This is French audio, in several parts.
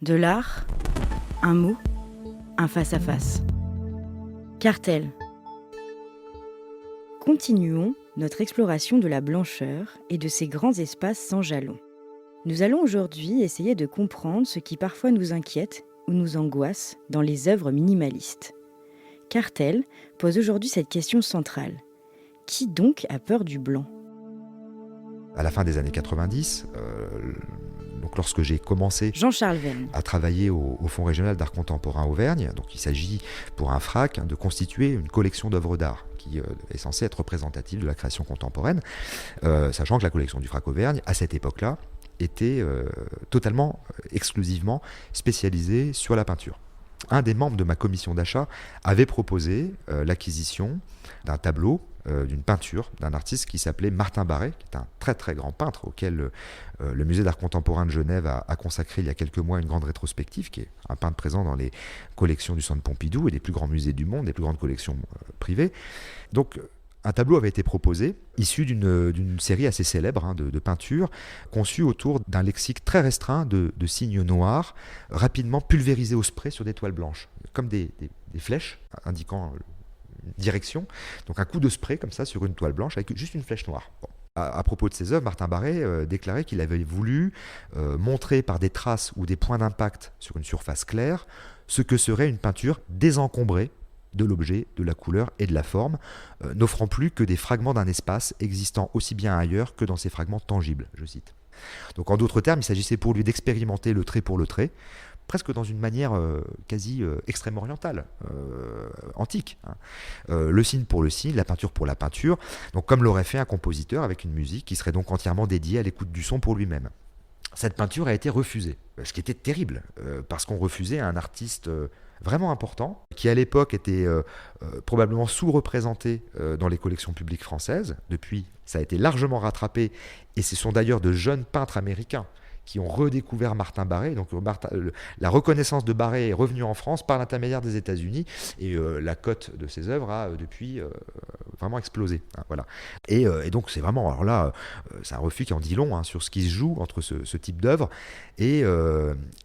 De l'art, un mot, un face-à-face. Cartel. Continuons notre exploration de la blancheur et de ces grands espaces sans jalons. Nous allons aujourd'hui essayer de comprendre ce qui parfois nous inquiète ou nous angoisse dans les œuvres minimalistes. Cartel pose aujourd'hui cette question centrale. Qui donc a peur du blanc ? À la fin des années 90, donc lorsque j'ai commencé Jean-Charles Veyne. à travailler au Fonds régional d'art contemporain Auvergne, donc il s'agit pour un FRAC de constituer une collection d'œuvres d'art qui est censée être représentative de la création contemporaine, sachant que la collection du FRAC Auvergne, à cette époque-là, était totalement, exclusivement spécialisée sur la peinture. Un des membres de ma commission d'achat avait proposé l'acquisition d'un tableau, d'une peinture d'un artiste qui s'appelait Martin Barret, qui est un très très grand peintre auquel le musée d'art contemporain de Genève a consacré il y a quelques mois une grande rétrospective, qui est un peintre présent dans les collections du Centre Pompidou et des plus grands musées du monde, des plus grandes collections privées. Donc un tableau avait été proposé, issu d'une série assez célèbre de peintures, conçue autour d'un lexique très restreint de signes noirs, rapidement pulvérisés au spray sur des toiles blanches, comme des flèches indiquant une direction. Donc un coup de spray comme ça sur une toile blanche avec juste une flèche noire. Bon. À propos de ses œuvres, Martin Barret déclarait qu'il avait voulu montrer par des traces ou des points d'impact sur une surface claire ce que serait une peinture désencombrée de l'objet, de la couleur et de la forme, n'offrant plus que des fragments d'un espace existant aussi bien ailleurs que dans ces fragments tangibles, je cite. Donc en d'autres termes, il s'agissait pour lui d'expérimenter le trait pour le trait, presque dans une manière quasi extrême-orientale, antique. Le signe pour le signe, la peinture pour la peinture, donc comme l'aurait fait un compositeur avec une musique qui serait donc entièrement dédiée à l'écoute du son pour lui-même. Cette peinture a été refusée, ce qui était terrible, parce qu'on refusait un artiste vraiment important, qui à l'époque était probablement sous-représenté dans les collections publiques françaises. Depuis, ça a été largement rattrapé, et ce sont d'ailleurs de jeunes peintres américains qui ont redécouvert Martin Barret. Donc la reconnaissance de Barret est revenue en France par l'intermédiaire des États-Unis, et la cote de ses œuvres a depuis vraiment explosé. Voilà. Et donc c'est vraiment, alors là, c'est un refus qui en dit long sur ce qui se joue entre ce type d'œuvre et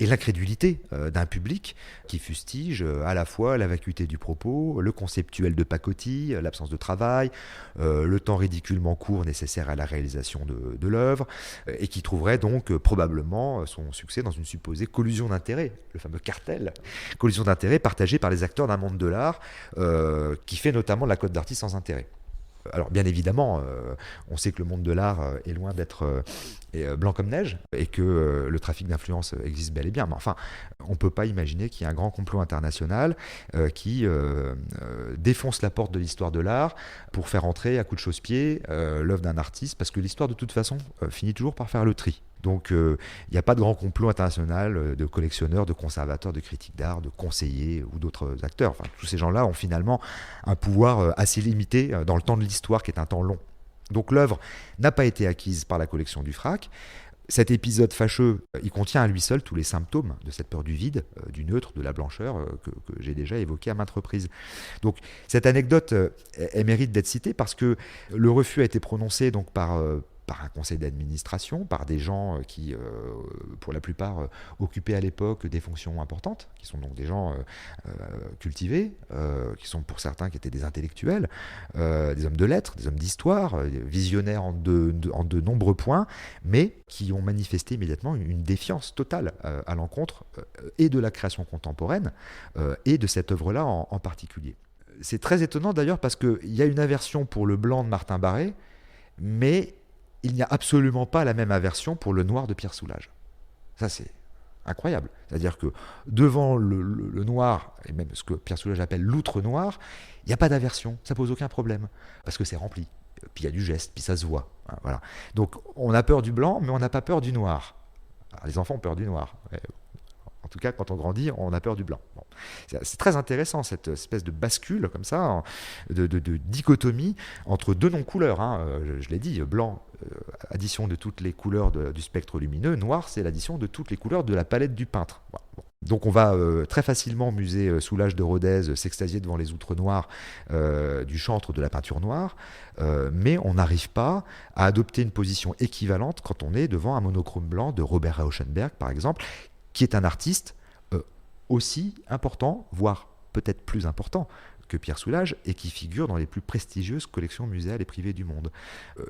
l'incrédulité d'un public qui fustige à la fois la vacuité du propos, le conceptuel de pacotille, l'absence de travail, le temps ridiculement court nécessaire à la réalisation de l'œuvre, et qui trouverait donc probablement son succès dans une supposée collusion d'intérêts, le fameux cartel, collusion d'intérêts partagée par les acteurs d'un monde de l'art qui fait notamment la cote d'artiste sans intérêt. Alors bien évidemment, on sait que le monde de l'art est loin d'être blanc comme neige, et que le trafic d'influence existe bel et bien, mais enfin, on ne peut pas imaginer qu'il y ait un grand complot international qui défonce la porte de l'histoire de l'art pour faire entrer à coups de chausse-pied l'œuvre d'un artiste, parce que l'histoire de toute façon finit toujours par faire le tri. Donc il n'y a pas de grand complot international de collectionneurs, de conservateurs, de critiques d'art, de conseillers ou d'autres acteurs. Enfin, tous ces gens-là ont finalement un pouvoir assez limité dans le temps de l'histoire, qui est un temps long. Donc l'œuvre n'a pas été acquise par la collection du FRAC. Cet épisode fâcheux, il contient à lui seul tous les symptômes de cette peur du vide, du neutre, de la blancheur que j'ai déjà évoqué à maintes reprises. Donc cette anecdote, elle mérite d'être citée parce que le refus a été prononcé donc par un conseil d'administration, par des gens qui, pour la plupart, occupaient à l'époque des fonctions importantes, qui sont donc des gens cultivés, qui sont pour certains qui étaient des intellectuels, des hommes de lettres, des hommes d'histoire, visionnaires en de nombreux points, mais qui ont manifesté immédiatement une défiance totale à l'encontre et de la création contemporaine et de cette œuvre-là en particulier. C'est très étonnant d'ailleurs parce qu'il y a une aversion pour le blanc de Martin Barret, mais il n'y a absolument pas la même aversion pour le noir de Pierre Soulages. Ça, c'est incroyable. C'est-à-dire que devant le noir, et même ce que Pierre Soulages appelle l'outre noir, il n'y a pas d'aversion, ça pose aucun problème, parce que c'est rempli. Puis il y a du geste, puis ça se voit. Voilà. Donc on a peur du blanc, mais on n'a pas peur du noir. Alors, les enfants ont peur du noir. En tout cas, quand on grandit, on a peur du blanc. Bon. C'est très intéressant, cette espèce de bascule, comme ça, de dichotomie entre deux non-couleurs. Je l'ai dit, blanc, addition de toutes les couleurs du spectre lumineux. Noir, c'est l'addition de toutes les couleurs de la palette du peintre. Bon. Donc on va très facilement, au musée Soulages de Rodez, s'extasier devant les outres noirs du chantre de la peinture noire, mais on n'arrive pas à adopter une position équivalente quand on est devant un monochrome blanc de Robert Rauschenberg, par exemple, qui est un artiste aussi important, voire peut-être plus important que Pierre Soulages, et qui figure dans les plus prestigieuses collections muséales et privées du monde.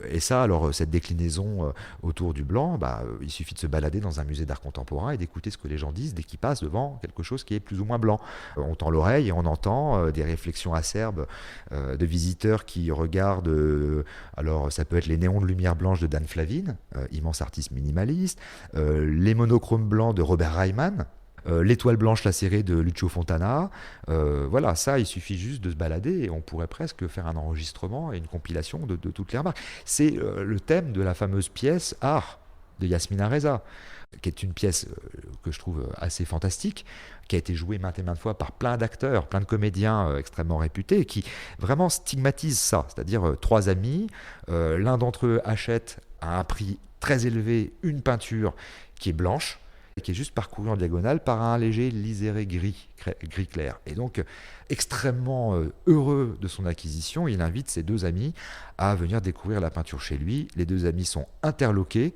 Et ça, alors, cette déclinaison autour du blanc, il suffit de se balader dans un musée d'art contemporain et d'écouter ce que les gens disent dès qu'ils passent devant quelque chose qui est plus ou moins blanc. On tend l'oreille et on entend des réflexions acerbes de visiteurs qui regardent, alors ça peut être les néons de lumière blanche de Dan Flavin, immense artiste minimaliste, les monochromes blancs de Robert Reimann, l'étoile blanche lacérée de Lucio Fontana. Voilà, ça, il suffit juste de se balader et on pourrait presque faire un enregistrement et une compilation de toutes les remarques. C'est le thème de la fameuse pièce Art de Yasmina Reza, qui est une pièce que je trouve assez fantastique, qui a été jouée maintes et maintes fois par plein d'acteurs, plein de comédiens extrêmement réputés, qui vraiment stigmatisent ça. C'est-à-dire trois amis, l'un d'entre eux achète à un prix très élevé une peinture qui est blanche, qui est juste parcouru en diagonale par un léger liséré gris clair. Et donc, extrêmement heureux de son acquisition, il invite ses deux amis à venir découvrir la peinture chez lui. Les deux amis sont interloqués.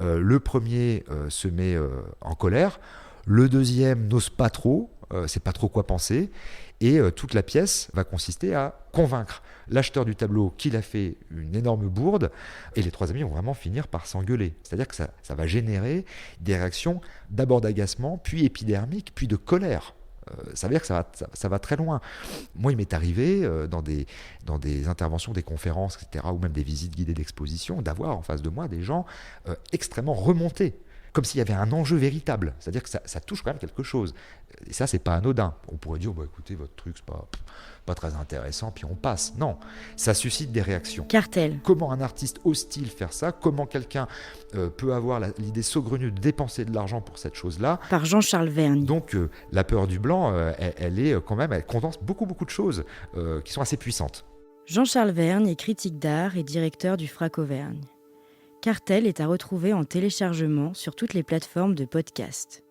Le premier se met en colère. Le deuxième n'ose pas trop, sait pas trop quoi penser. Et toute la pièce va consister à convaincre l'acheteur du tableau qu'il a fait une énorme bourde, et les trois amis vont vraiment finir par s'engueuler. C'est-à-dire que ça va générer des réactions d'abord d'agacement, puis épidermique, puis de colère. Ça veut dire que ça va très loin. Moi, il m'est arrivé dans des interventions, des conférences, etc., ou même des visites guidées d'exposition, d'avoir en face de moi des gens extrêmement remontés, comme s'il y avait un enjeu véritable. C'est-à-dire que ça touche quand même quelque chose. Et ça, c'est pas anodin. On pourrait dire, écoutez, votre truc, c'est pas très intéressant, puis on passe. Non, ça suscite des réactions. Cartel. Comment un artiste ose-t-il faire ça ? Comment quelqu'un peut avoir l'idée saugrenue de dépenser de l'argent pour cette chose-là ? Par Jean-Charles Vergne. Donc, la peur du blanc, elle condense beaucoup de choses qui sont assez puissantes. Jean-Charles Vergne est critique d'art et directeur du FRAC Auvergne. Cartel est à retrouver en téléchargement sur toutes les plateformes de podcast.